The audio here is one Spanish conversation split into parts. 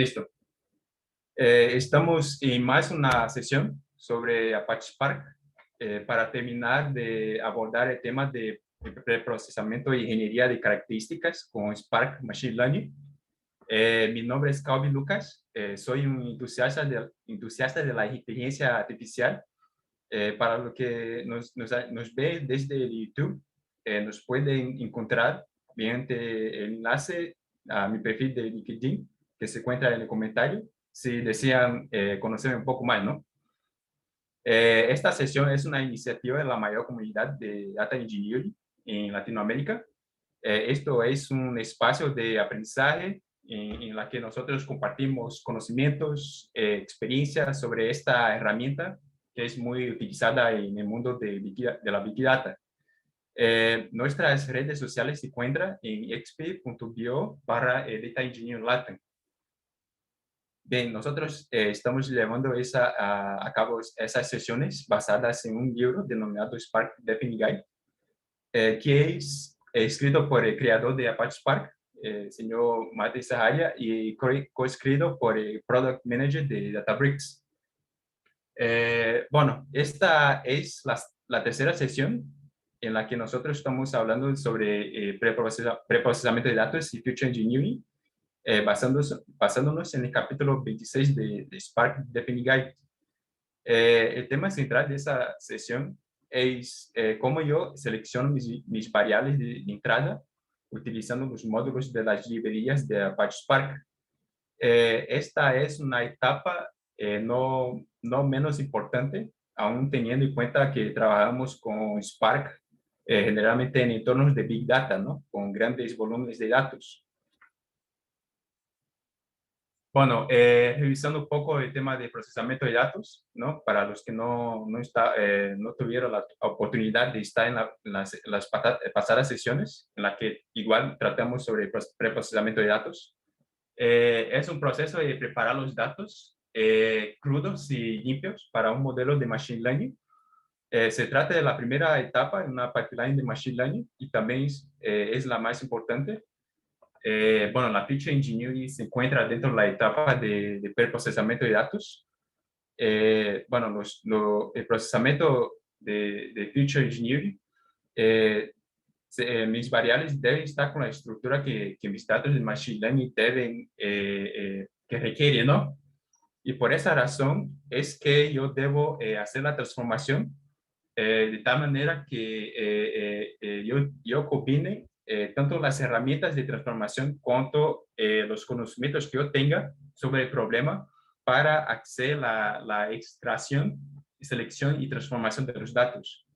Listo. Estamos en más una sesión sobre Apache Spark para terminar de abordar el tema de preprocesamiento e ingeniería de características con Spark Machine Learning. Mi nombre es Calvin Lucas, soy un entusiasta de la inteligencia artificial. Para lo que nos ve desde YouTube, nos pueden encontrar mediante el enlace a mi perfil de LinkedIn, que se encuentra en el comentario, si desean conocerme un poco más, ¿no? Esta sesión es una iniciativa de la mayor comunidad de Data Engineering en Latinoamérica. Esto es un espacio de aprendizaje en la que nosotros compartimos conocimientos, experiencias sobre esta herramienta que es muy utilizada en el mundo de la Big Data. Nuestras redes sociales se encuentran en xp.bio/Data Engineering Latam. Bien, nosotros estamos llevando a cabo esas sesiones basadas en un libro denominado Spark Development Guide, que es escrito por el creador de Apache Spark, el señor Mate Saharia, y coescrito por el Product Manager de Databricks. Bueno, esta es la tercera sesión en la que nosotros estamos hablando sobre preprocesamiento de datos y Future Engineering, basándonos en el capítulo 26 de Spark Development Guide. El tema central de esa sesión es cómo yo selecciono mis variables de entrada utilizando los módulos de las librerías de Apache Spark. Esta es una etapa no menos importante, aún teniendo en cuenta que trabajamos con Spark generalmente en entornos de Big Data, ¿no? Con grandes volúmenes de datos. Bueno, revisando un poco el tema de procesamiento de datos, ¿no? Para los que no tuvieron la oportunidad de estar en las pasadas sesiones, en las que igual tratamos sobre preprocesamiento de datos. Es un proceso de preparar los datos crudos y limpios para un modelo de Machine Learning. Se trata de la primera etapa en una pipeline de Machine Learning y también es la más importante. Bueno, la Feature Engineering se encuentra dentro de la etapa de preprocesamiento de datos. Bueno, el procesamiento de Feature Engineering, mis variables deben estar con la estructura que mis datos de Machine Learning que requieren, ¿no? Y por esa razón es que yo debo hacer la transformación de tal manera que yo combine tanto las herramientas de transformación cuanto los conocimientos que yo tenga sobre el problema para hacer la extracción, selección y transformación de los datos.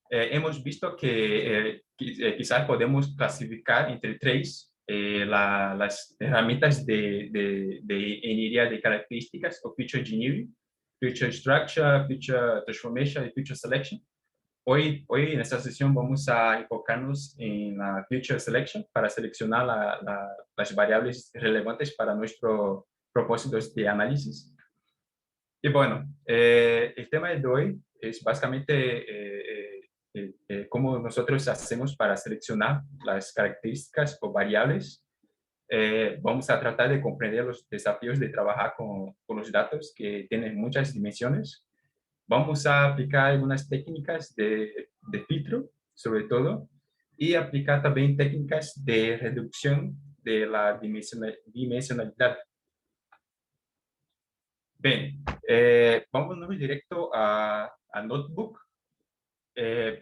Hemos visto que quizás podemos clasificar entre tres las herramientas de ingeniería de características o Feature Engineering: Feature Structure, Feature Transformation y Feature Selection. Hoy en esta sesión vamos a enfocarnos en la Feature Selection para seleccionar las variables relevantes para nuestros propósitos de análisis. Y bueno, el tema de hoy es básicamente cómo nosotros hacemos para seleccionar las características o variables. Vamos a tratar de comprender los desafíos de trabajar con los datos que tienen muchas dimensiones. Vamos a aplicar algunas técnicas de filtro, sobre todo, y aplicar también técnicas de reducción de la dimensionalidad. Bien, vámonos directo a Notebook.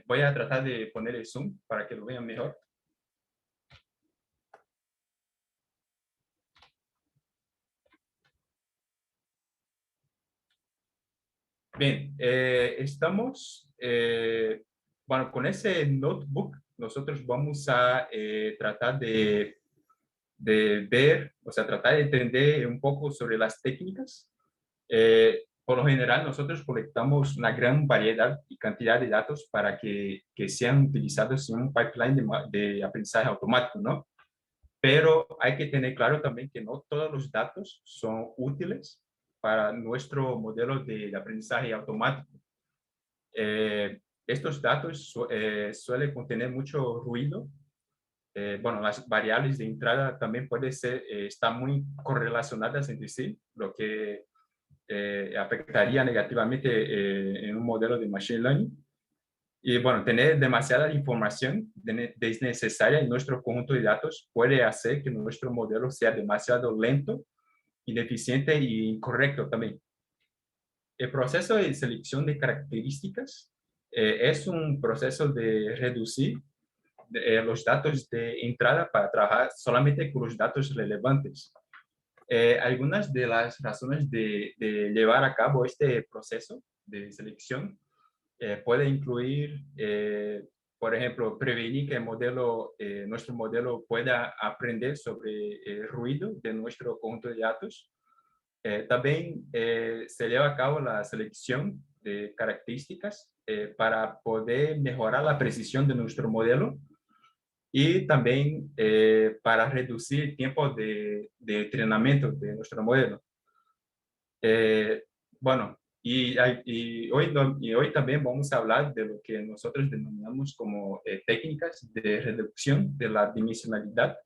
Voy a tratar de poner el zoom para que lo vean mejor. Bien, estamos, bueno, con ese notebook nosotros vamos a tratar de ver, o sea, tratar de entender un poco sobre las técnicas. Por lo general, nosotros colectamos una gran variedad y cantidad de datos para que sean utilizados en un pipeline de aprendizaje automático, ¿no? Pero hay que tener claro también que no todos los datos son útiles para nuestro modelo de aprendizaje automático. Estos datos suelen contener mucho ruido bueno, las variables de entrada también pueden ser, están muy correlacionadas entre sí, lo que afectaría negativamente en un modelo de Machine Learning. Y bueno, tener demasiada información desnecesaria en nuestro conjunto de datos puede hacer que nuestro modelo sea demasiado lento, ineficiente e incorrecto también. El proceso de selección de características es un proceso de reducir los datos de entrada para trabajar solamente con los datos relevantes. Algunas de las razones de llevar a cabo este proceso de selección puede incluir, por ejemplo, prevenir que el modelo, nuestro modelo pueda aprender sobre el ruido de nuestro conjunto de datos. También se lleva a cabo la selección de características para poder mejorar la precisión de nuestro modelo y también para reducir el tiempo de entrenamiento de nuestro modelo. Bueno, y hoy también vamos a hablar de lo que nosotros denominamos como técnicas de reducción de la dimensionalidad,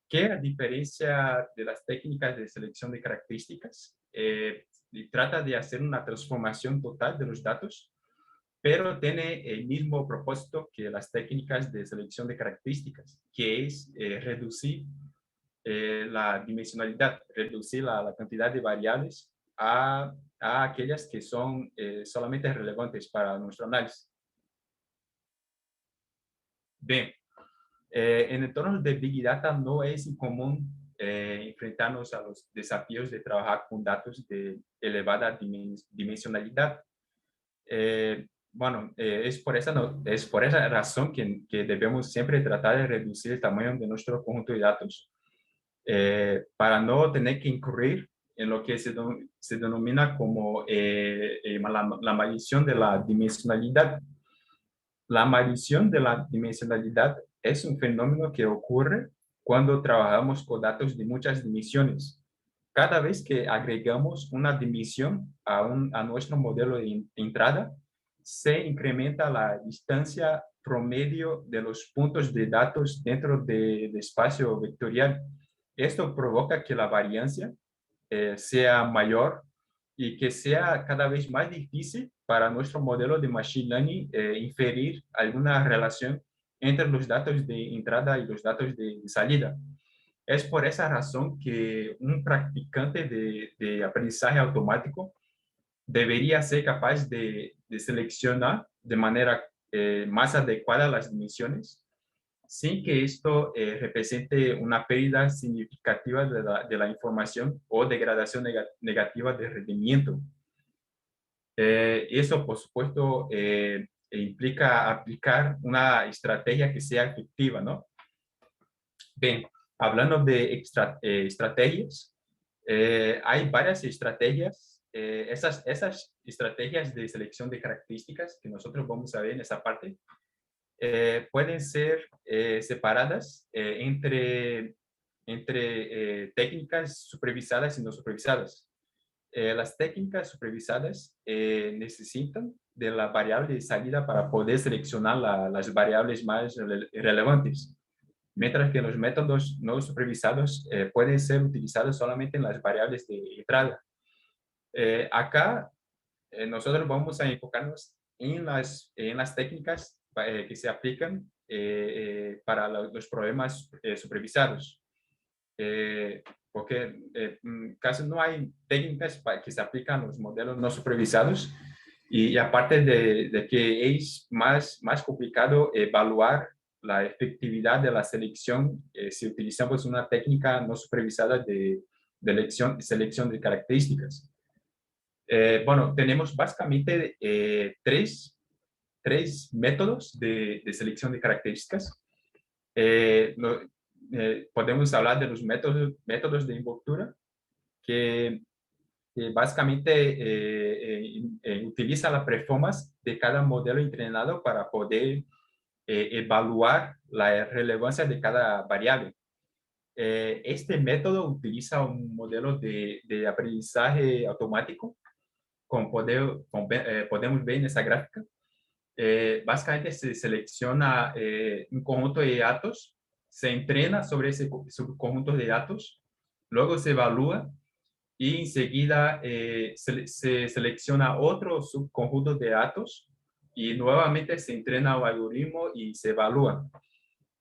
que a diferencia de las técnicas de selección de características, trata de hacer una transformación total de los datos, pero tiene el mismo propósito que las técnicas de selección de características, que es reducir la dimensionalidad, reducir la cantidad de variables a aquellas que son solamente relevantes para nuestro análisis. Bien, en entornos de Big Data no es incomún enfrentarnos a los desafíos de trabajar con datos de elevada dimensionalidad. Bueno, es por esa razón que debemos siempre tratar de reducir el tamaño de nuestro conjunto de datos para no tener que incurrir en lo que se denomina como la maldición de la dimensionalidad. La maldición de la dimensionalidad es un fenómeno que ocurre cuando trabajamos con datos de muchas dimensiones. Cada vez que agregamos una dimensión a nuestro modelo de entrada, se incrementa la distancia promedio de los puntos de datos dentro del espacio vectorial. Esto provoca que la variancia sea mayor y que sea cada vez más difícil para nuestro modelo de Machine Learning inferir alguna relación entre los datos de entrada y los datos de salida. Es por esa razón que un practicante de aprendizaje automático debería ser capaz de seleccionar de manera más adecuada las dimensiones sin que esto represente una pérdida significativa de la información o degradación negativa de rendimiento. Eso, por supuesto, implica aplicar una estrategia que sea efectiva, ¿no? Bien, hablando de estrategias, hay varias estrategias. Esas estrategias de selección de características que nosotros vamos a ver en esa parte pueden ser separadas entre técnicas supervisadas y no supervisadas. Las técnicas supervisadas necesitan de la variable de salida para poder seleccionar las variables más relevantes, mientras que los métodos no supervisados pueden ser utilizados solamente en las variables de entrada. Acá nosotros vamos a enfocarnos en las técnicas que se aplican para los problemas supervisados. Porque casi no hay técnicas que se aplican a los modelos no supervisados y aparte de que es más complicado evaluar la efectividad de la selección si utilizamos una técnica no supervisada de selección de características. Bueno, tenemos básicamente tres métodos de selección de características. Podemos hablar de los métodos de envoltura, que básicamente utiliza la performance de cada modelo entrenado para poder evaluar la relevancia de cada variable. Este método utiliza un modelo de aprendizaje automático, como podemos ver en esa gráfica. Básicamente se selecciona un conjunto de datos se entrena sobre ese subconjunto de datos, luego se evalúa y enseguida se selecciona otro subconjunto de datos y nuevamente se entrena el algoritmo y se evalúa.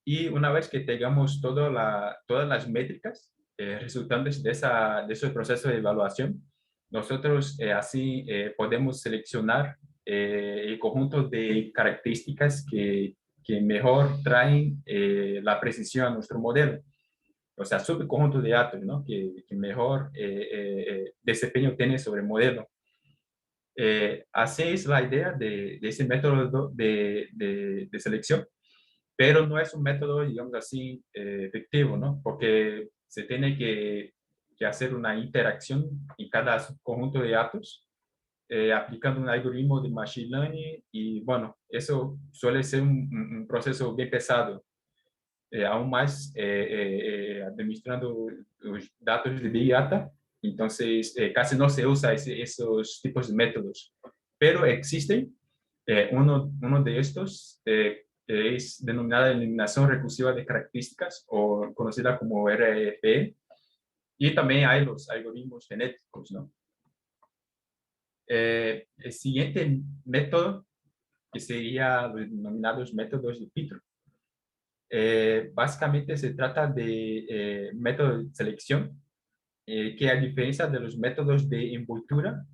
Y una vez que tengamos todas las métricas resultantes de ese proceso de evaluación, nosotros así podemos seleccionar el conjunto de características que mejor traen la precisión a nuestro modelo. O sea, subconjunto de datos, ¿no? Que mejor desempeño tiene sobre el modelo. Así es la idea de ese método de selección, pero no es un método, digamos así, efectivo, ¿no? Porque se tiene que hacer una interacción en cada conjunto de datos, aplicando un algoritmo de machine learning y, bueno, eso suele ser un proceso bien pesado. Aún más administrando los datos de Big Data, entonces casi no se usa esos tipos de métodos, pero existen. Uno de estos es denominada eliminación recursiva de características o conocida como RFE, y también hay los algoritmos genéticos, ¿no? El siguiente método, que sería los denominados métodos de Petro. Básicamente se trata de método de selección que, a diferencia de los métodos de envoltura,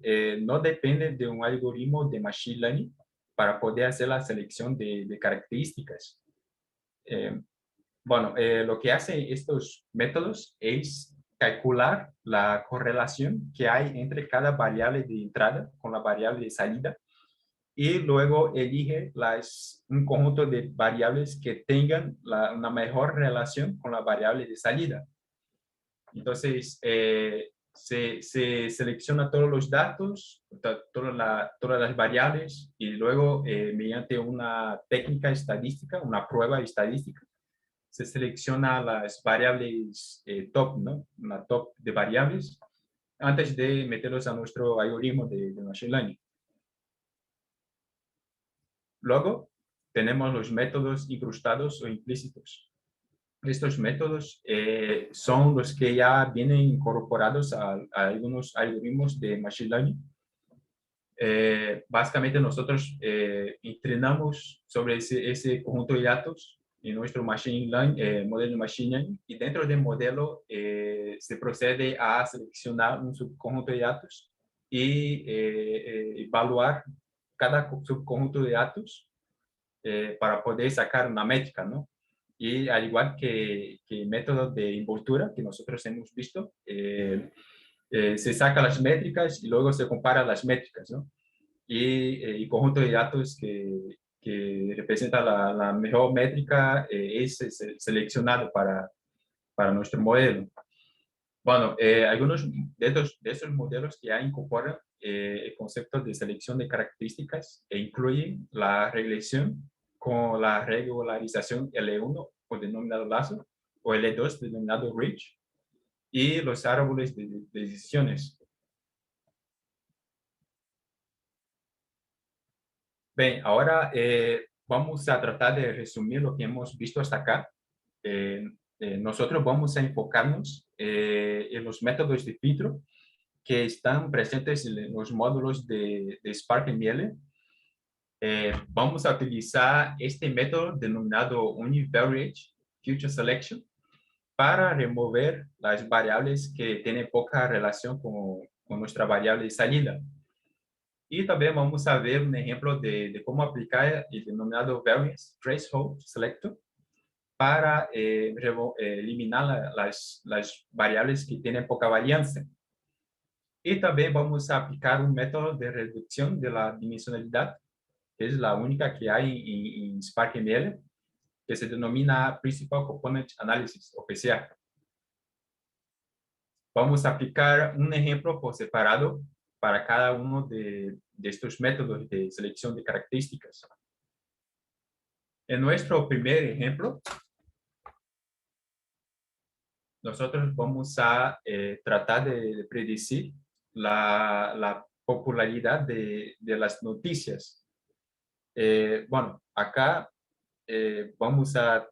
no depende de un algoritmo de machine learning para poder hacer la selección de características. Bueno, lo que hacen estos métodos es calcular la correlación que hay entre cada variable de entrada con la variable de salida y luego elige un conjunto de variables que tengan una mejor relación con la variable de salida. Entonces, se selecciona todos los datos, todas las variables, y luego, mediante una técnica estadística, una prueba estadística, se selecciona las variables top, ¿no? Una top de variables, antes de meterlos a nuestro algoritmo de Machine Learning. Luego, tenemos los métodos incrustados o implícitos. Estos métodos son los que ya vienen incorporados a algunos algoritmos de Machine Learning. Básicamente nosotros entrenamos sobre ese conjunto de datos en nuestro Machine Learning, modelo de Machine Learning, y dentro del modelo se procede a seleccionar un subconjunto de datos y evaluar cada subconjunto de datos para poder sacar una métrica, ¿no? Y al igual que el método de envoltura que nosotros hemos visto, se saca las métricas y luego se compara las métricas, ¿no? Y el conjunto de datos que representa la mejor métrica es seleccionado para nuestro modelo. Bueno, algunos de esos modelos ya incorporan el concepto de selección de características e incluyen la regresión con la regularización L1 o denominado lazo, o L2 denominado ridge, y los árboles de decisiones. Bien, ahora vamos a tratar de resumir lo que hemos visto hasta acá. Nosotros vamos a enfocarnos en los métodos de filtro que están presentes en los módulos de Spark ML. Vamos a utilizar este método denominado Univariate Future Selection para remover las variables que tienen poca relación con nuestra variable de salida. Y también vamos a ver un ejemplo de cómo aplicar el denominado Variance Threshold Selector para eliminar las variables que tienen poca varianza. Y también vamos a aplicar un método de reducción de la dimensionalidad, que es la única que hay en Spark ML, que se denomina Principal Component Analysis, o PCA. Vamos a aplicar un ejemplo por separado para cada uno de estos métodos de selección de características. En nuestro primer ejemplo, nosotros vamos a tratar de predecir la popularidad de las noticias. Bueno, acá vamos a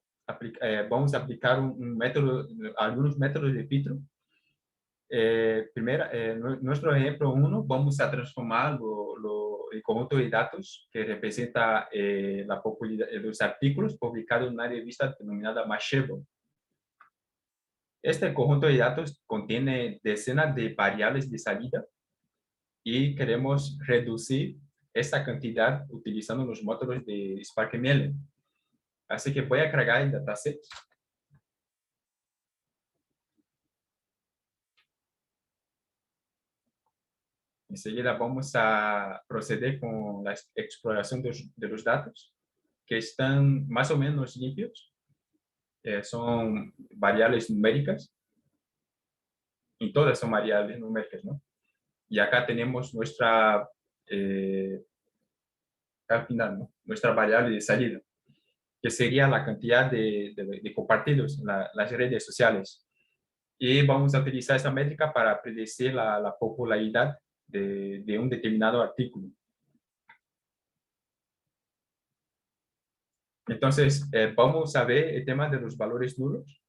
vamos a aplicar método, algunos métodos de filtro. Primero, nuestro ejemplo 1, vamos a transformar el conjunto de datos que representa la popularidad de los artículos publicados en una revista denominada Mashable. Este conjunto de datos contiene decenas de variables de salida y queremos reducir esta cantidad utilizando los módulos de SparkML. Así que voy a cargar el dataset. Enseguida vamos a proceder con la exploración de los datos, que están más o menos limpios. Son variables numéricas. Y todas son variables numéricas, ¿no? Y acá tenemos nuestra, al final, ¿no? Nuestra variable de salida, que sería la cantidad de compartidos en las redes sociales. Y vamos a utilizar esa métrica para predecir la popularidad de un determinado artículo. Entonces, vamos a ver el tema de los valores nulos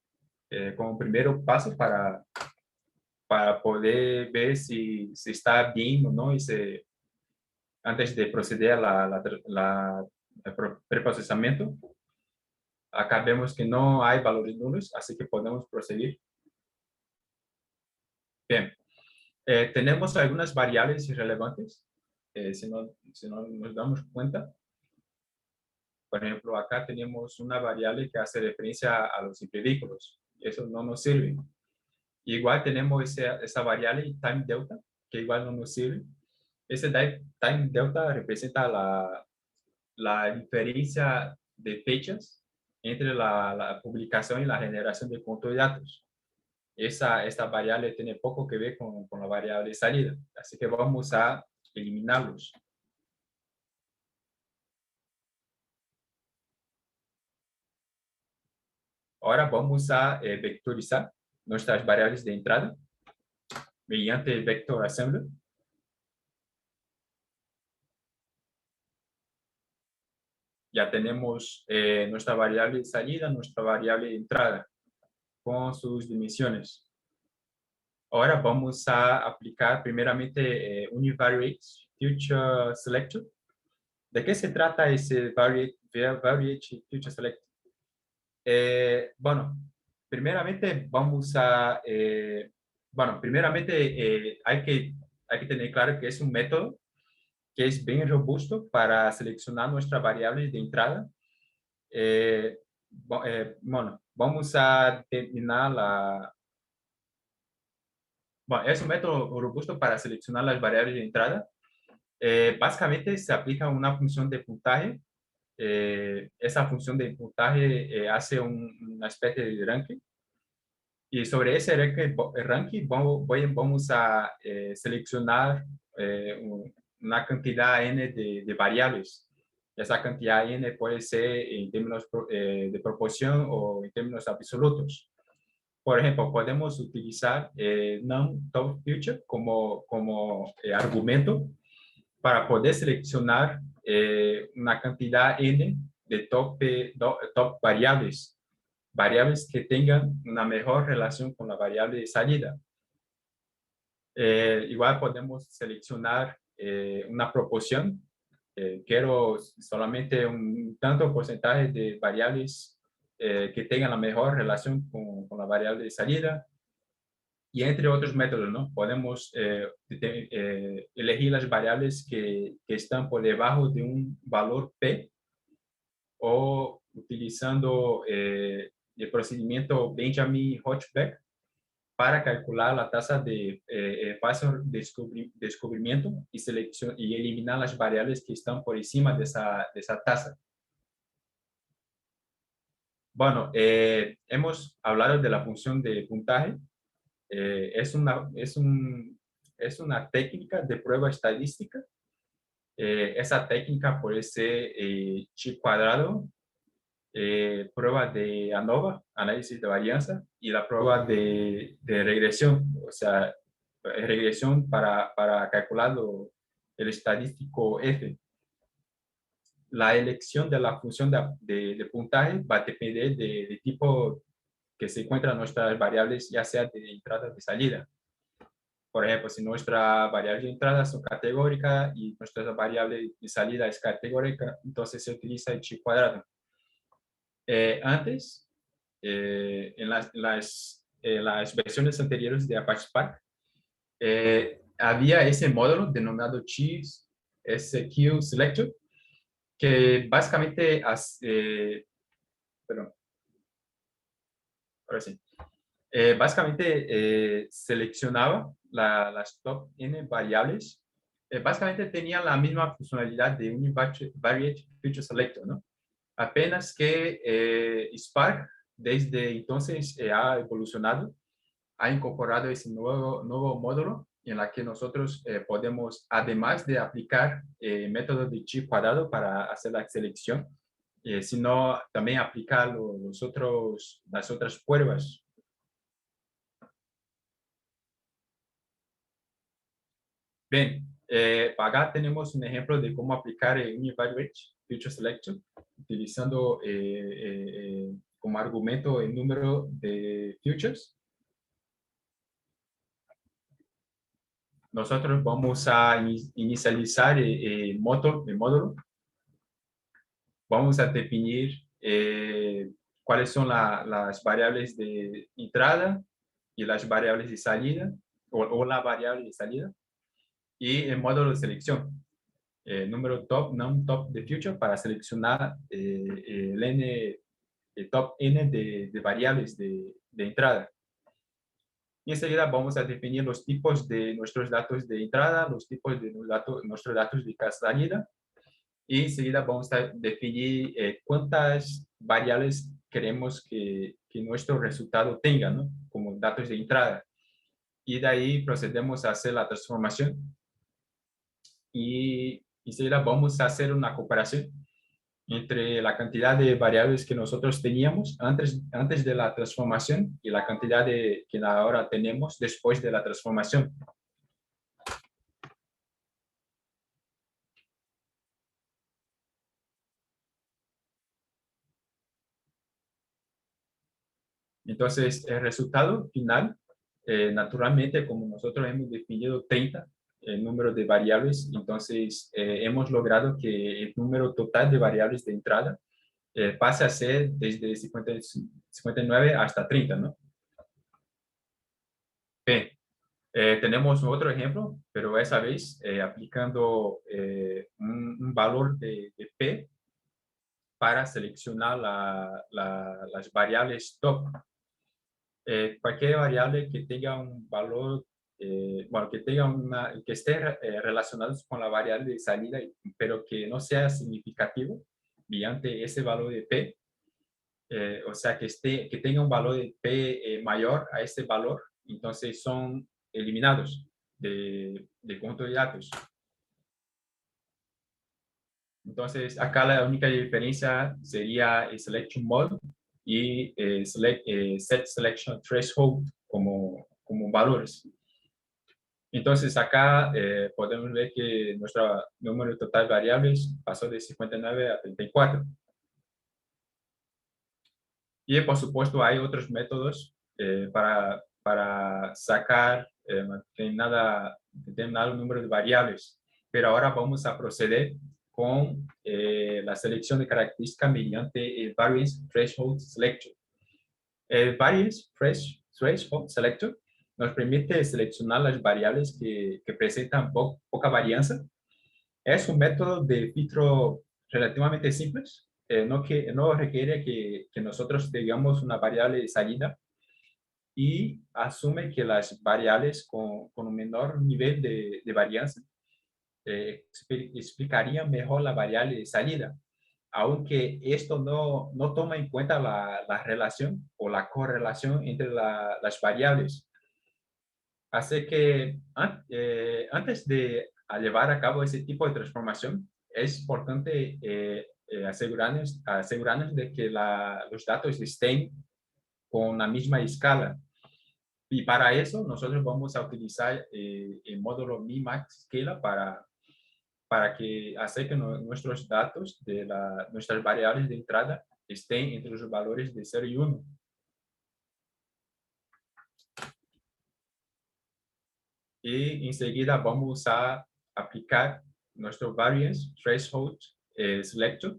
como primer paso para poder ver si está bien o no, y antes de proceder a preprocesamiento. Acá vemos que no hay valores nulos, así que podemos proseguir. Bien, tenemos algunas variables irrelevantes, si no nos damos cuenta. Por ejemplo, acá tenemos una variable que hace referencia a los hipervínculos. Eso no nos sirve. Igual tenemos esa variable time delta, que igual no nos sirve. Ese time delta representa la diferencia de fechas entre la publicación y la generación de conjunto de datos. Esta variable tiene poco que ver con la variable de salida, así que vamos a eliminarlos. Ahora vamos a vectorizar nuestras variables de entrada mediante el vector assembler. Ya tenemos nuestra variable de salida, nuestra variable de entrada con sus dimensiones. Ahora vamos a aplicar primeramente Univariate Future Selector. ¿De qué se trata ese Variate Future Selector? Bueno, primeramente vamos a, hay que tener claro que es un método que es bien robusto para seleccionar nuestra variable de entrada. Bueno, vamos a terminar bueno, es un método robusto para seleccionar las variables de entrada. Básicamente se aplica una función de puntaje. Esa función de puntaje hace una especie de ranking. Y sobre ese ranking vamos a seleccionar una cantidad n de variables. Esa cantidad n puede ser en términos de proporción o en términos absolutos. Por ejemplo, podemos utilizar num_top_future como argumento para poder seleccionar una cantidad n de top variables que tengan una mejor relación con la variable de salida. Igual podemos seleccionar una proporción. Quiero solamente un tanto porcentaje de variables que tengan la mejor relación con la variable de salida. Y entre otros métodos, ¿no? Podemos elegir las variables que están por debajo de un valor P, o utilizando el procedimiento Benjamin-Hochberg para calcular la tasa de fácil descubrimiento y eliminar las variables que están por encima de esa tasa. Bueno, hemos hablado de la función de puntaje. Es una técnica de prueba estadística. Esa técnica puede ser chi cuadrado, prueba de ANOVA, análisis de varianza, y la prueba de regresión, o sea, regresión para calcular el estadístico F. la elección de la función de puntaje va a depender de tipo que se encuentran nuestras variables, ya sea de entrada o de salida. Por ejemplo, si nuestra variable de entrada son categórica y nuestra variable de salida es categórica, entonces se utiliza el chi cuadrado. Antes, en las versiones anteriores de Apache Spark, había ese módulo denominado chi SQ Selector, que básicamente perdón, ahora sí. Básicamente seleccionaba las top n variables. Básicamente tenía la misma funcionalidad de Univariate Feature Selector, ¿no? Apenas que Spark desde entonces ha evolucionado, ha incorporado ese nuevo módulo en la que nosotros podemos, además de aplicar métodos de chi cuadrado para hacer la selección, sino también aplicar las otras pruebas. Bien, acá tenemos un ejemplo de cómo aplicar el Univariate Feature Selection utilizando como argumento el número de features. Nosotros vamos a inicializar el módulo. Vamos a definir cuáles son las variables de entrada y las variables de salida, o la variable de salida, y el módulo de selección. Número top, non-top de future para seleccionar el n, el top n de variables de entrada. Y enseguida vamos a definir los tipos de nuestros datos de entrada, los tipos de nuestros datos de salida. Y enseguida vamos a definir cuántas variables queremos que nuestro resultado tenga, ¿no? Como datos de entrada. Y de ahí procedemos a hacer la transformación. Y enseguida vamos a hacer una comparación entre la cantidad de variables que nosotros teníamos antes de la transformación y la cantidad que ahora tenemos después de la transformación. Entonces, el resultado final, naturalmente, como nosotros hemos definido 30 el número de variables, entonces hemos logrado que el número total de variables de entrada pase a ser desde 59 hasta 30, ¿no? Bien, tenemos otro ejemplo, pero esa vez aplicando un valor de P para seleccionar las variables top. Cualquier variable que tenga un valor, bueno, que esté relacionado con la variable de salida, pero que no sea significativo mediante ese valor de P, o sea, que tenga un valor de P mayor a ese valor, entonces son eliminados del conjunto de datos. Entonces, acá la única diferencia sería el selection mode y set selection threshold como valores. Entonces, acá podemos ver que nuestro número total de variables pasó de 59 a 34. Y, por supuesto, hay otros métodos para sacar determinado número de variables. Pero ahora vamos a proceder con la selección de características mediante el Variance Threshold Selector. El Variance Threshold Selector nos permite seleccionar las variables que presentan poca varianza. Es un método de filtro relativamente simple. No requiere que nosotros tengamos una variable de salida y asume que las variables con un menor nivel de varianza explicarían mejor la variable de salida, aunque esto no toma en cuenta la relación o la correlación entre las variables. Así que antes de llevar a cabo ese tipo de transformación, es importante asegurarnos de que los datos estén con la misma escala. Y para eso nosotros vamos a utilizar el módulo Mi-Max Scala para para que hacer que nuestros datos de nuestras variables de entrada estén entre los valores de 0 y 1. Y enseguida vamos a aplicar nuestro variance threshold selector.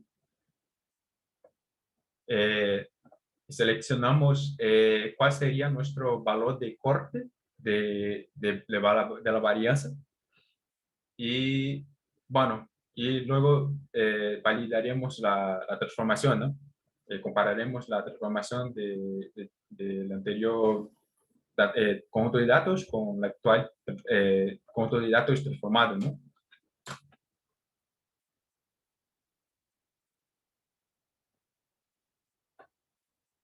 Seleccionamos cuál sería nuestro valor de corte de la varianza. Y bueno, y luego validaremos la transformación, ¿no? Compararemos la transformación del anterior conjunto de datos con el actual conjunto de datos transformado, ¿no?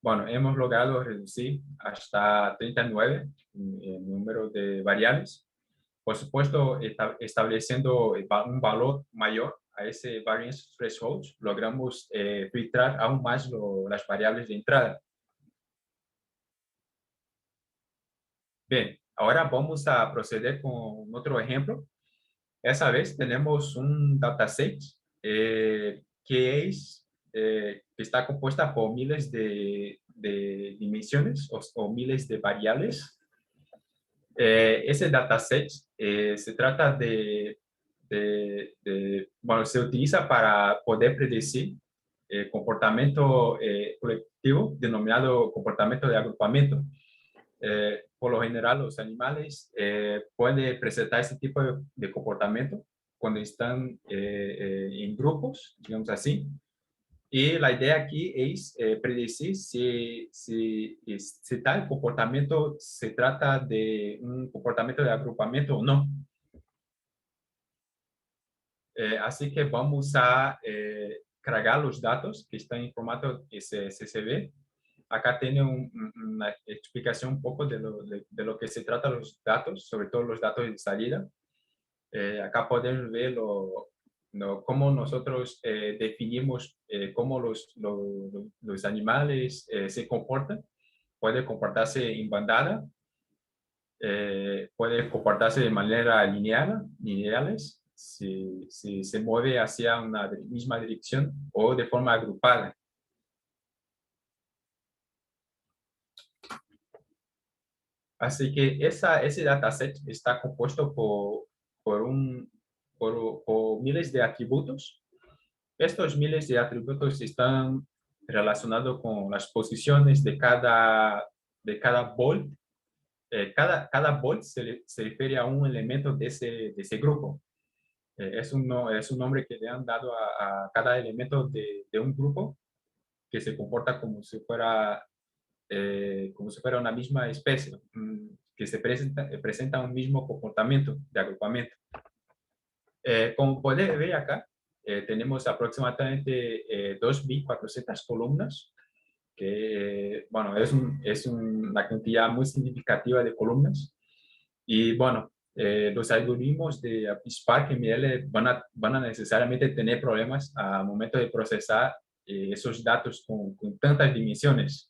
Bueno, hemos logrado reducir hasta 39 el número de variables. Por supuesto, estableciendo un valor mayor a ese variance threshold, logramos filtrar aún más las variables de entrada. Bien, ahora vamos a proceder con otro ejemplo. Esa vez tenemos un dataset que está compuesta por miles de dimensiones o miles de variables. Ese dataset se trata bueno, se utiliza para poder predecir comportamiento colectivo denominado comportamiento de agrupamiento. Por lo general, los animales pueden presentar ese tipo de comportamiento cuando están en grupos, digamos así. Y la idea aquí es predecir si tal comportamiento se trata de un comportamiento de agrupamiento o no. Así que vamos a cargar los datos que están en formato CSV. Acá tiene una explicación un poco de lo que se trata los datos, sobre todo los datos de salida. Acá podemos ver cómo nosotros definimos cómo los animales se comportan. Puede comportarse en bandada, puede comportarse de manera lineales, si se mueve hacia una misma dirección o de forma agrupada. Así que ese dataset está compuesto por miles de atributos. Estos miles de atributos están relacionados con las posiciones de cada volt. Cada volt se refiere a un elemento de ese grupo. Es un nombre que le han dado a cada elemento de un grupo que se comporta como si fuera una misma especie, que se presenta un mismo comportamiento de agrupamiento. Como pueden ver acá, tenemos aproximadamente 2.400 columnas, que bueno, es una cantidad muy significativa de columnas. Y bueno, los algoritmos de Spark ML van a necesariamente tener problemas al momento de procesar esos datos con tantas dimensiones.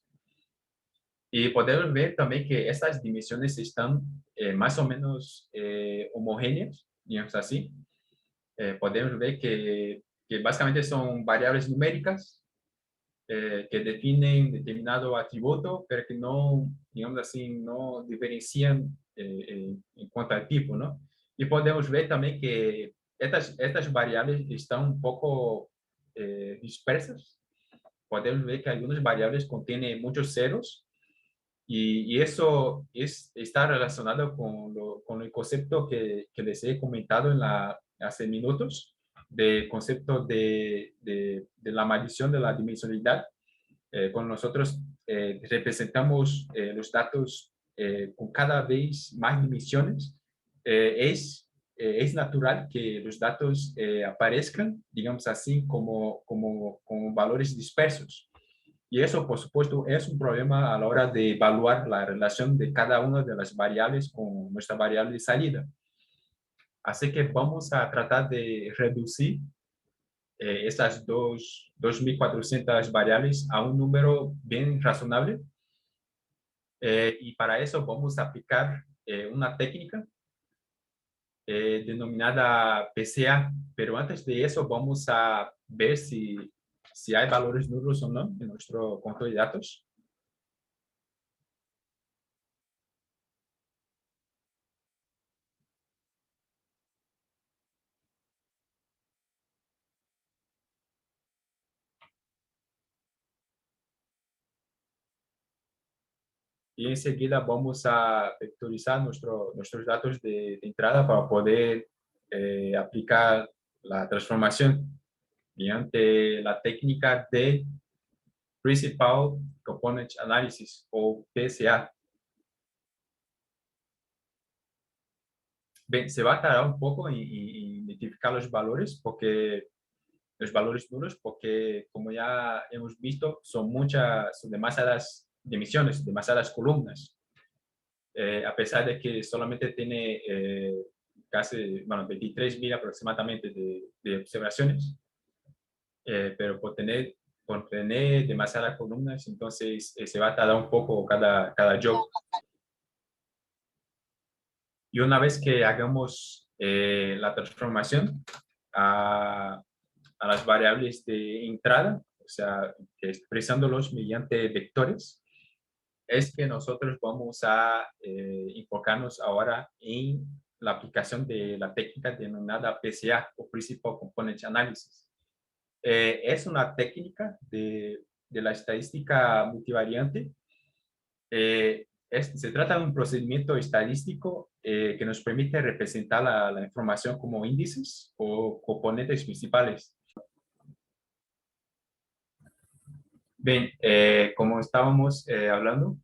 Y podemos ver también que estas dimensiones están más o menos homogéneas, digamos así. Podemos ver que básicamente son variables numéricas que definen determinado atributo, pero que no, digamos así, no diferencian en cuanto al tipo, ¿no? Y podemos ver también que estas variables están un poco dispersas. Podemos ver que algunas variables contienen muchos ceros y eso está relacionado con el concepto que les he comentado hace minutos, del concepto de la maldición de la dimensionalidad. Cuando nosotros representamos los datos con cada vez más dimensiones, es natural que los datos aparezcan, digamos así, como valores dispersos. Y eso, por supuesto, es un problema a la hora de evaluar la relación de cada una de las variables con nuestra variable de salida. Así que vamos a tratar de reducir estas 2.400 variables a un número bien razonable. Y para eso vamos a aplicar una técnica denominada PCA, pero antes de eso vamos a ver si hay valores nulos o no en nuestro conjunto de datos. Y enseguida vamos a vectorizar nuestros datos de entrada para poder aplicar la transformación mediante la técnica de Principal Component Analysis o PCA. Bien, se va a tardar un poco en identificar los valores porque los valores nulos porque como ya hemos visto son demasiadas dimensiones, demasiadas columnas. A pesar de que solamente tiene casi, bueno, 23.000 aproximadamente de observaciones, pero por tener demasiadas columnas, entonces se va a tardar un poco cada job. Y una vez que hagamos la transformación a las variables de entrada, o sea, expresándolos mediante vectores, es que nosotros vamos a enfocarnos ahora en la aplicación de la técnica denominada PCA o Principal Component Analysis. Es una técnica de la estadística multivariante. Se trata de un procedimiento estadístico que nos permite representar la información como índices o componentes principales. Bien, como estábamos hablando,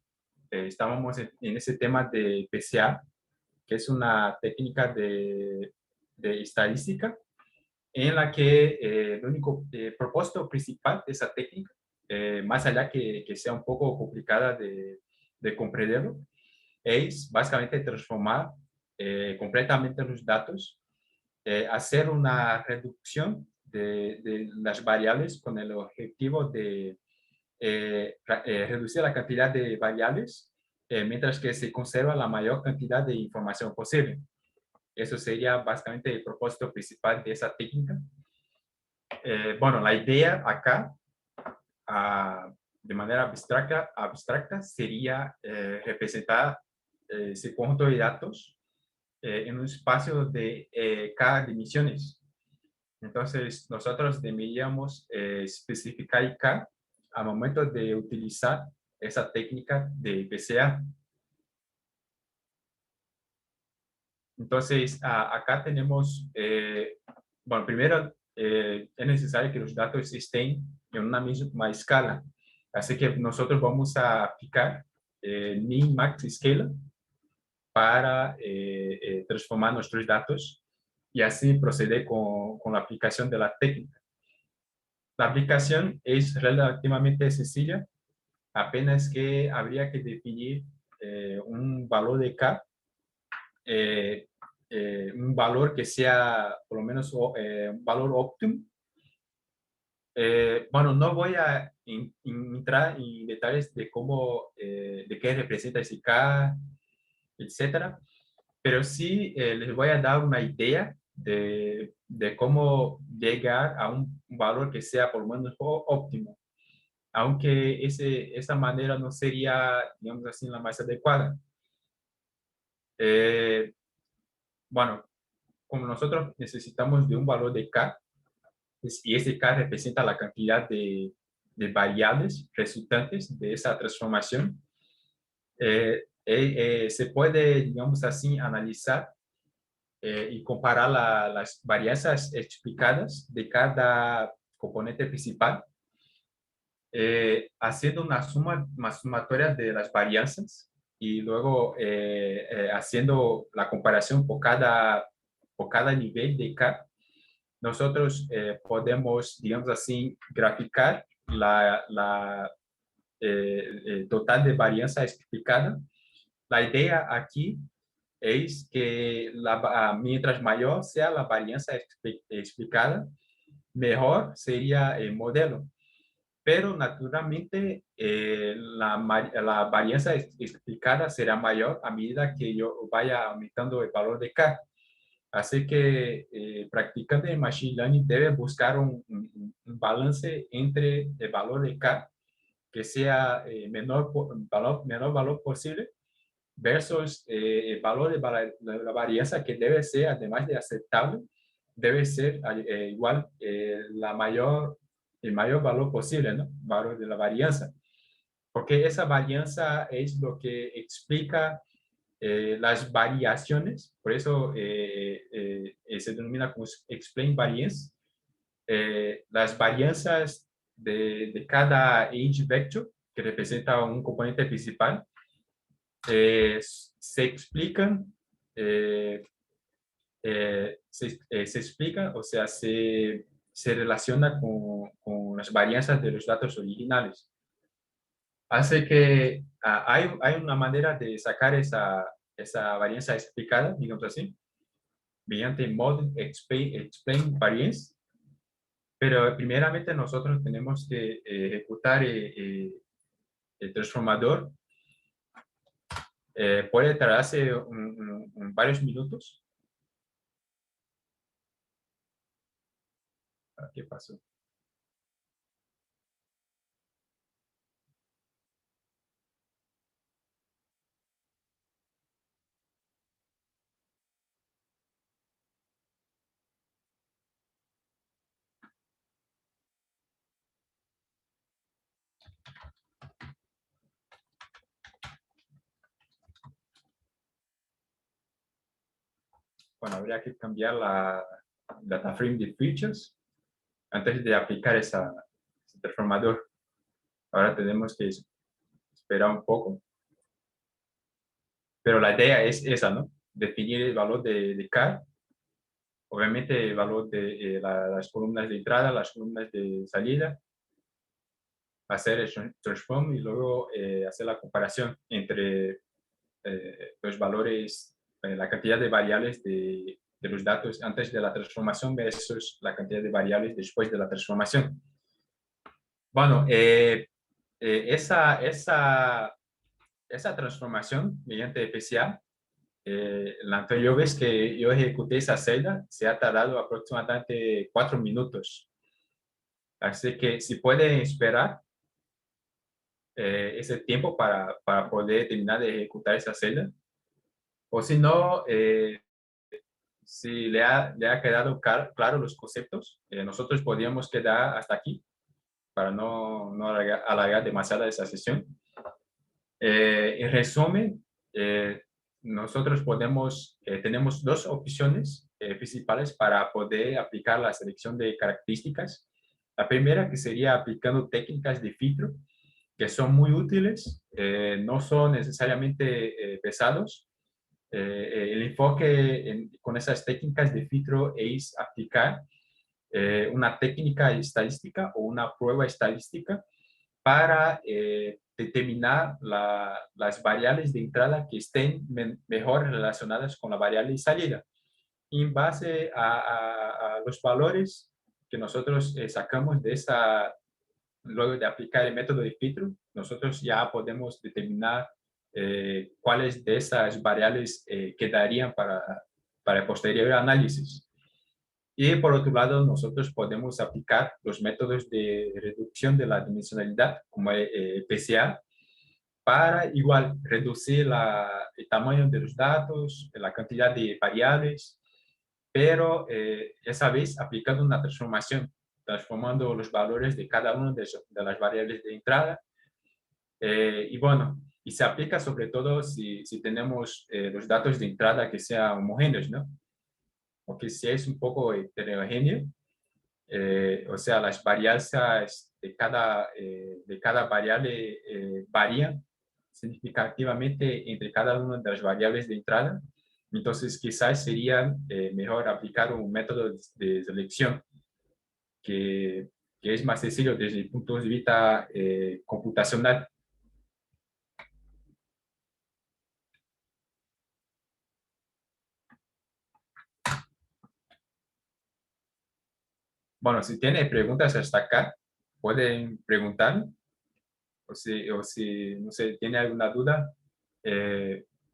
estábamos en ese tema de PCA, que es una técnica de estadística en la que el único propósito principal de esa técnica, más allá que sea un poco complicada de comprenderlo, es básicamente transformar completamente los datos, hacer una reducción de las variables con el objetivo de reducir la cantidad de variables mientras que se conserva la mayor cantidad de información posible. Eso sería básicamente el propósito principal de esa técnica. Bueno, la idea acá, de manera abstracta sería representar ese conjunto de datos en un espacio de K dimensiones. Entonces, nosotros deberíamos especificar K al momento de utilizar esa técnica de PCA. Entonces, acá tenemos, bueno, primero es necesario que los datos estén en una misma escala. Así que nosotros vamos a aplicar min, max y scala para transformar nuestros datos y así proceder con la aplicación de la técnica. La aplicación es relativamente sencilla, apenas que habría que definir un valor de K, un valor que sea por lo menos un valor óptimo. Bueno, no voy a entrar en detalles de cómo, de qué representa ese K, etcétera, pero sí les voy a dar una idea de cómo llegar a un valor que sea por lo menos óptimo, aunque esa manera no sería, digamos así, la más adecuada. Bueno, como nosotros necesitamos de un valor de K, y ese K representa la cantidad de variables resultantes de esa transformación, se puede, digamos así, analizar y comparar las varianzas explicadas de cada componente principal, haciendo una sumatoria de las varianzas y luego haciendo la comparación por cada nivel de K. Nosotros podemos, digamos así, graficar total de varianza explicada. La idea aquí es que mientras mayor sea la varianza explicada, mejor sería el modelo. Pero naturalmente la varianza explicada será mayor a medida que yo vaya aumentando el valor de K. Así que practicante de Machine Learning debe buscar un balance entre el valor de K, que sea menor valor posible, versus el valor de la varianza, que debe ser, además de aceptable, debe ser igual el mayor valor posible, ¿no? Valor de la varianza. Porque esa varianza es lo que explica las variaciones, por eso se denomina como explain variance. Las varianzas de cada age vector, que representa un componente principal, se explican, se explican, o sea, se relaciona con las varianzas de los datos originales. Hace que hay una manera de sacar esa varianza explicada, digamos así, mediante Model Explain Variance. Pero primeramente nosotros tenemos que ejecutar el transformador. Puede tardarse varios minutos. ¿Qué pasó? Bueno, habría que cambiar la data frame de features antes de aplicar ese transformador. Ahora tenemos que esperar un poco. Pero la idea es esa, ¿no? Definir el valor de K, obviamente el valor de las columnas de entrada, las columnas de salida, hacer el transform y luego hacer la comparación entre los valores, la cantidad de variables de los datos antes de la transformación versus la cantidad de variables después de la transformación. Bueno, esa transformación mediante PCA, la anterior vez que yo ejecuté esa celda, se ha tardado aproximadamente 4 minutos. Así que si pueden esperar ese tiempo para poder terminar de ejecutar esa celda, o si no, si le ha quedado claro los conceptos, nosotros podríamos quedar hasta aquí para no alargar demasiado esa sesión. En resumen, nosotros tenemos dos opciones principales para poder aplicar la selección de características. La primera, que sería aplicando técnicas de filtro, que son muy útiles, no son necesariamente pesados. El enfoque con esas técnicas de filtro es aplicar una técnica estadística o una prueba estadística para determinar las variables de entrada que estén mejor relacionadas con la variable de salida. Y en base a los valores que nosotros sacamos luego de aplicar el método de filtro, nosotros ya podemos determinar cuáles de esas variables quedarían para el posterior análisis. Y por otro lado, nosotros podemos aplicar los métodos de reducción de la dimensionalidad, como PCA, para igual reducir el tamaño de los datos, la cantidad de variables, pero esa vez aplicando una transformación, transformando los valores de cada una de las variables de entrada. Y bueno, y se aplica sobre todo si tenemos los datos de entrada que sean homogéneos, ¿no? Porque si es un poco heterogéneo, o sea, las varianzas de cada variable varían significativamente entre cada una de las variables de entrada. Entonces, quizás sería mejor aplicar un método de selección que, que es más sencillo desde el punto de vista computacional. Bueno, si tienen preguntas hasta acá, pueden preguntar, o si no sé, tiene alguna duda,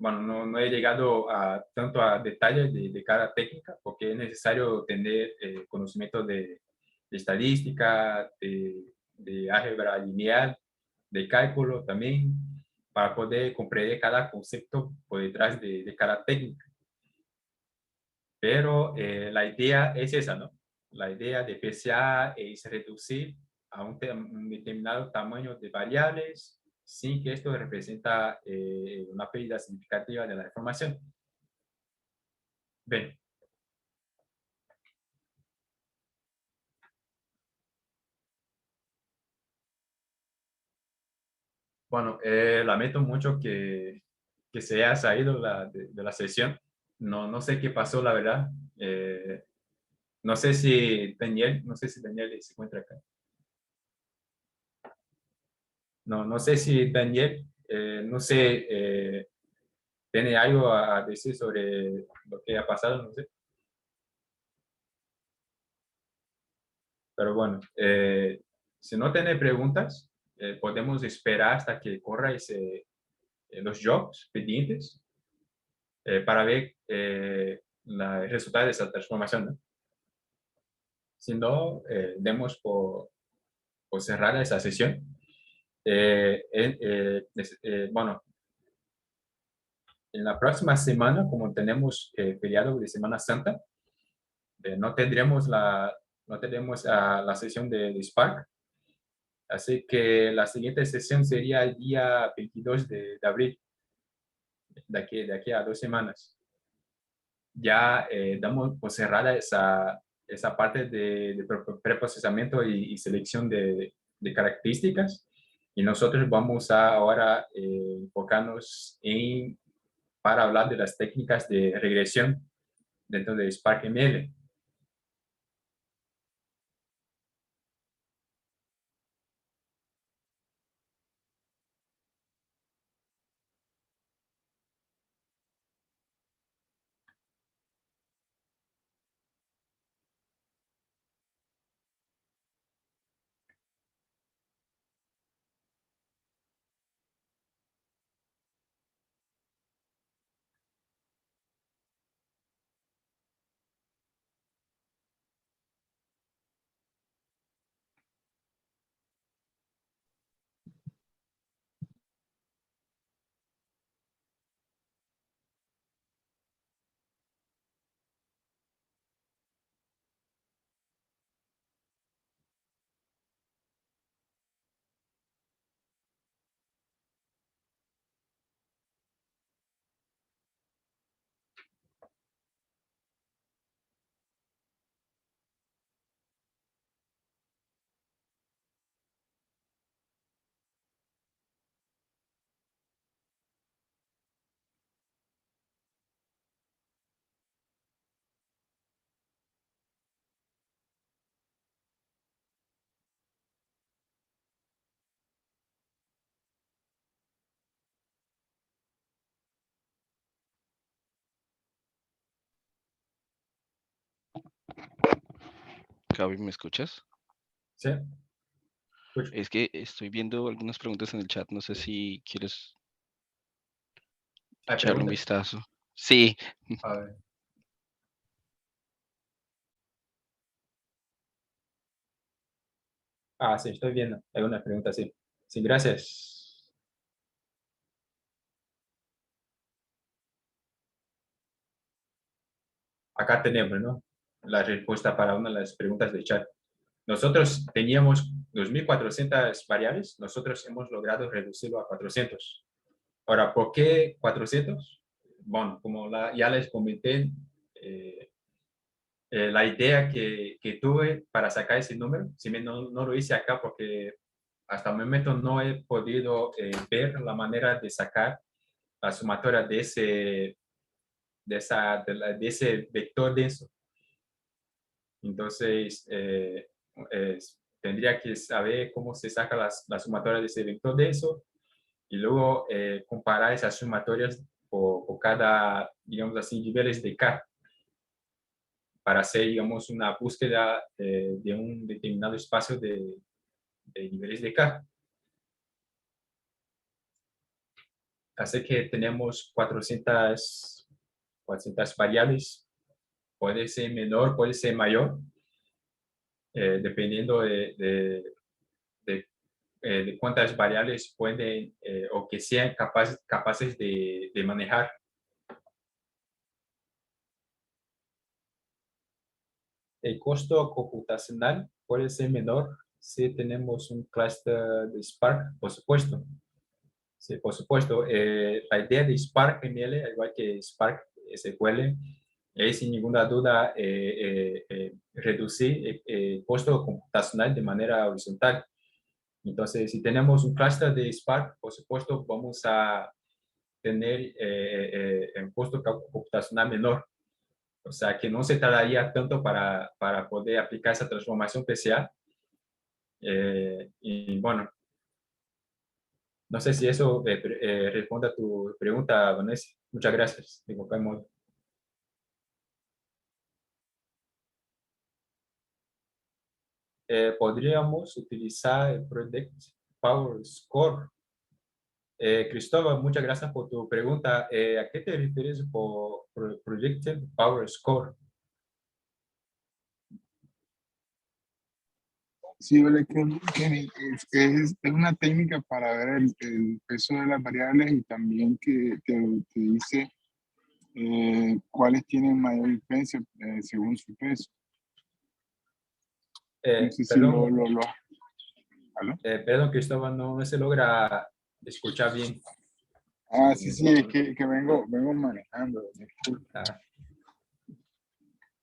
bueno, no he llegado a tanto a detalles de cada técnica, porque es necesario tener conocimiento de estadística, de álgebra lineal, de cálculo también, para poder comprender cada concepto por detrás de cada técnica. Pero la idea es esa, ¿no? La idea de PCA es reducir a un determinado tamaño de variables sin que esto representa una pérdida significativa de la información. Bien. Bueno, lamento mucho que se haya salido de la sesión. No sé qué pasó, la verdad. No sé si Daniel se encuentra acá. No sé si Daniel, no sé, tiene algo a decir sobre lo que ha pasado, no sé. Pero bueno, si no tiene preguntas, podemos esperar hasta que corra los jobs pendientes para ver el resultado de esa transformación, ¿no? Si no, demos por cerrada esa sesión. Bueno, en la próxima semana, como tenemos feriado de Semana Santa, no tendremos la sesión de Spark. Así que la siguiente sesión sería el día 22 de abril, de aquí a 2 semanas. Ya damos por cerrada esa parte de preprocesamiento y selección de características. Y nosotros vamos a ahora enfocarnos para hablar de las técnicas de regresión dentro de Spark ML. Javi, ¿me escuchas? ¿Sí? Escucho. Es que estoy viendo algunas preguntas en el chat, no sé si quieres ¿Hay echarle un preguntas? vistazo. Sí, A ver. Sí, estoy viendo. Hay una pregunta, sí. Sí, gracias. Acá tenemos, ¿no? La respuesta para una de las preguntas del chat. Nosotros teníamos 2.400 variables, nosotros hemos logrado reducirlo a 400. Ahora, ¿por qué 400? Bueno, como ya les comenté, eh, la idea que tuve para sacar ese número, si bien no lo hice acá porque hasta el momento no he podido ver la manera de sacar la sumatoria de ese vector denso. Entonces, tendría que saber cómo se saca la sumatoria de ese vector denso y luego comparar esas sumatorias por cada, digamos así, niveles de K para hacer, digamos, una búsqueda de un determinado espacio de niveles de K. Así que tenemos 400 variables. Puede ser menor, puede ser mayor, dependiendo de cuántas variables pueden o que sean capaces de manejar. El costo computacional puede ser menor si tenemos un clúster de Spark, por supuesto. Sí, por supuesto. La idea de Spark ML, igual que Spark SQL, es sin ninguna duda reducir el costo computacional de manera horizontal. Entonces, si tenemos un clúster de Spark, por supuesto, vamos a tener un costo computacional menor. O sea, que no se tardaría tanto para poder aplicar esa transformación PCA. Y bueno, no sé si eso responde a tu pregunta, Vanessa. Muchas gracias. De cualquier modo. Podríamos utilizar el Project Power Score. Cristóbal, muchas gracias por tu pregunta. ¿A qué te refieres por Projected Power Score? Sí, vale, es una técnica para ver el peso de las variables y también que te dice cuáles tienen mayor influencia según su peso. No sé si Perdón, ¿aló? perdón, Cristóbal, no se logra escuchar bien. Ah, sí, es que vengo manejando. Disculpa. Ah,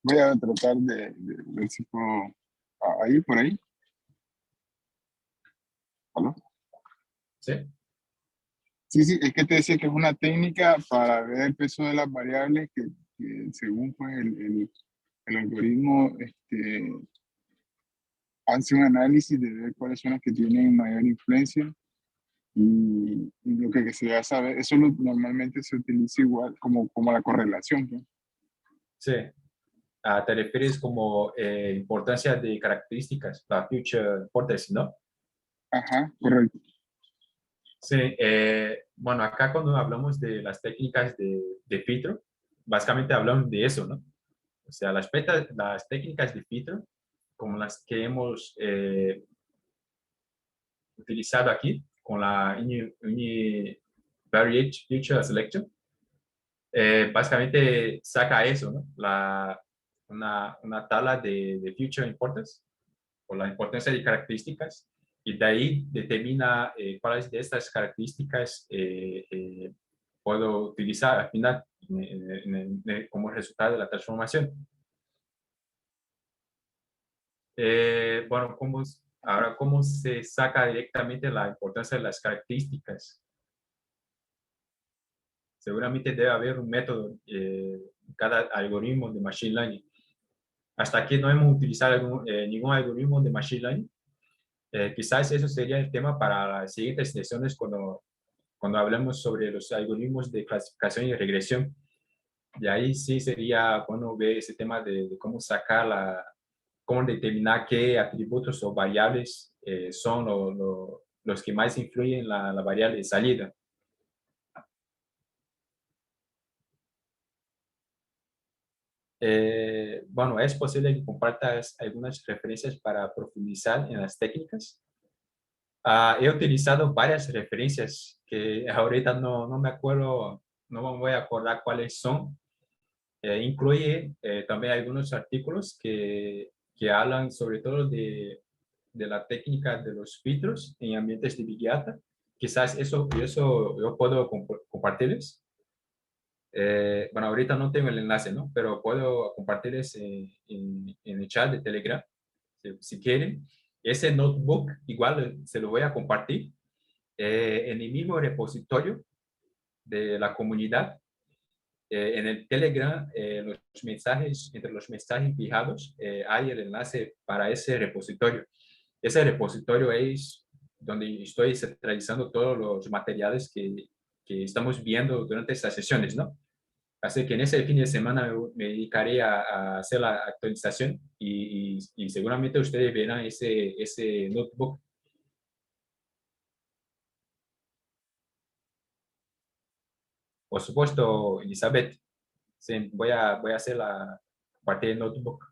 Voy a tratar de ver si puedo... ahí, por ahí. ¿Aló? ¿sí? Sí, es que te decía que es una técnica para ver el peso de las variables que según pues, el algoritmo hace un análisis de ver cuáles son las que tienen mayor influencia y lo que se va a saber, eso normalmente se utiliza igual como la correlación, ¿no? Sí. ¿Te refieres como importancia de características, la future importance, ¿no? Ajá, correcto. Sí, bueno, acá cuando hablamos de las técnicas de filtro, básicamente hablamos de eso, ¿no? O sea, las técnicas de filtro, como las que hemos utilizado aquí, con la Univariate Future Selection, básicamente saca eso, ¿no? Una tabla de Future Importance, o la importancia de características, y de ahí determina cuáles de estas características puedo utilizar al final como resultado de la transformación. Bueno, ahora, ¿cómo se saca directamente la importancia de las características? Seguramente debe haber un método en cada algoritmo de Machine Learning. Hasta aquí no hemos utilizado ningún algoritmo de Machine Learning. Quizás eso sería el tema para las siguientes sesiones cuando hablemos sobre los algoritmos de clasificación y regresión. Y ahí sí sería bueno ver ese tema de cómo cómo determinar qué atributos o variables son los que más influyen en la variable de salida. Bueno, es posible que compartas algunas referencias para profundizar en las técnicas. He utilizado varias referencias que ahorita no me acuerdo, no me voy a acordar cuáles son. Incluye también algunos artículos que hablan sobre todo de la técnica de los filtros en ambientes de Big Data. Quizás eso yo puedo compartirles. Bueno, ahorita no tengo el enlace, ¿no? Pero puedo compartirles en el chat de Telegram, si quieren. Ese notebook igual se lo voy a compartir en el mismo repositorio de la comunidad. En el Telegram, entre los mensajes fijados, hay el enlace para ese repositorio. Ese repositorio es donde estoy centralizando todos los materiales que estamos viendo durante estas sesiones, ¿no? Así que en ese fin de semana me dedicaré a hacer la actualización y seguramente ustedes verán ese notebook. Por supuesto, Elizabeth, sí, voy a hacer la parte de notebook.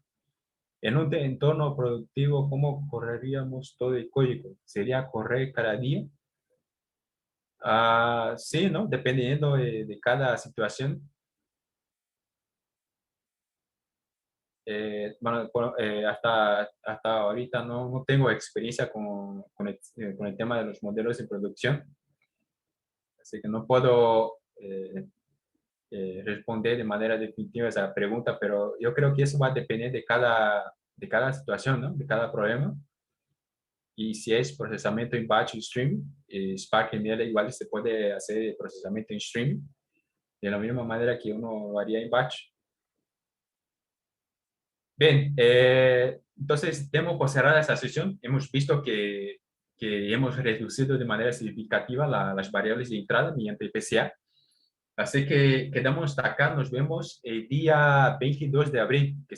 En un entorno productivo, ¿cómo correríamos todo el código? ¿Sería correr cada día? Sí, ¿no? Dependiendo de cada situación. Bueno, hasta ahorita no tengo experiencia con el tema de los modelos de producción, así que no puedo responder de manera definitiva a esa pregunta, pero yo creo que eso va a depender de cada situación, ¿no? De cada problema. Y si es procesamiento en batch y stream, Spark ML igual se puede hacer procesamiento en stream de la misma manera que uno lo haría en batch. Bien, entonces tengo por cerrada esta sesión. Hemos visto que hemos reducido de manera significativa las variables de entrada mediante PCA. Así que quedamos hasta acá. Nos vemos el día 22 de abril.